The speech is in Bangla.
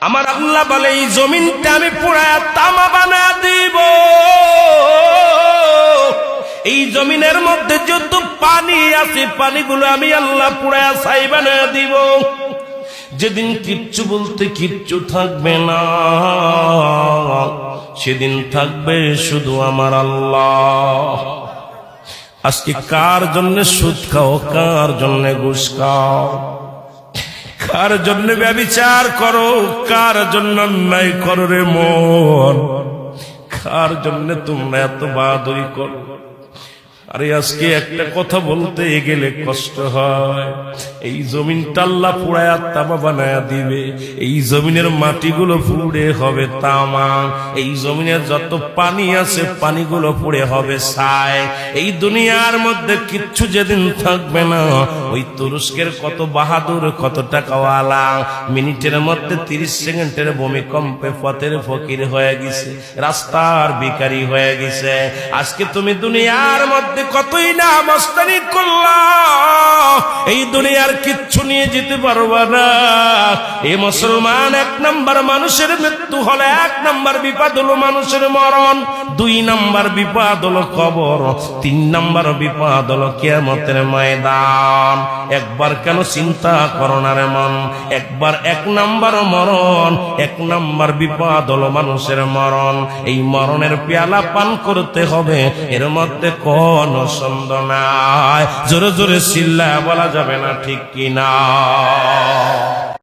আমার আল্লাহ বলে এই জমিনটা আমি পুরায়া তামা বানা দিব। এই জমিনের মধ্যে যত পানি আছে পানিগুলো আমি আল্লাহ পুরায়া ছাই বানা দিব। যেদিন কিচ্ছু বলতে কিচ্ছু থাকবে না, সেদিন থাকবে শুধু আমার আল্লাহ। আজকে কার জন্য সুদ খাও, কার জন্য ঘুষ খাও, কার জন্য ব্যভিচার করো, কার জন্য অন্যায় করো রে মন, কার জন্য তোমরা এত বাহাদুরি করো। আরে আজকে একটা কথা বলতে গেলে কষ্ট হয়। এই জমিনটা আল্লাহ পুরায়া তামা বানায়া দিবে। এই জমিনের মাটিগুলো পুড়ে হবে তামা। এই জমিনের যত পানি আছে পানিগুলো পুড়ে হবে ছাই। এই দুনিয়ার মধ্যে কিচ্ছু যেদিন থাকবে না, ওই তুরস্কের কত বাহাদুর, কত টাকাওয়ালা মিনিটের মধ্যে 30 সেকেন্ডের ভূমিকম্পে পথের ফকির হয়ে গেছে, রাস্তার ভিখারি হয়ে গেছে। আজকে তুমি দুনিয়ার মধ্যে কতই না মস্তানি করলা, এই দুনিয়ার কিচ্ছু নিয়ে যেতে পারবা না। এই মুসলমান, 1 নাম্বার মানুষের মৃত্যু হলে 1 নাম্বার বিপদ হলো মানুষের মরণ, 2 নাম্বার বিপদ হলো কবর, 3 নাম্বার বিপদ হলো কিয়ামতের ময়দান। একবার কেন চিন্তা করো না রে মন, একবার 1 নাম্বার মরণ, 1 নাম্বার বিপদ হলো মানুষের মরণ। এই মরণের পেয়ালা পান করতে হবে, এর মধ্যে কোন সন্দেহ নাই। জোরে জোরে চিল্লায়া বলা যাবে না ঠিক কিনা?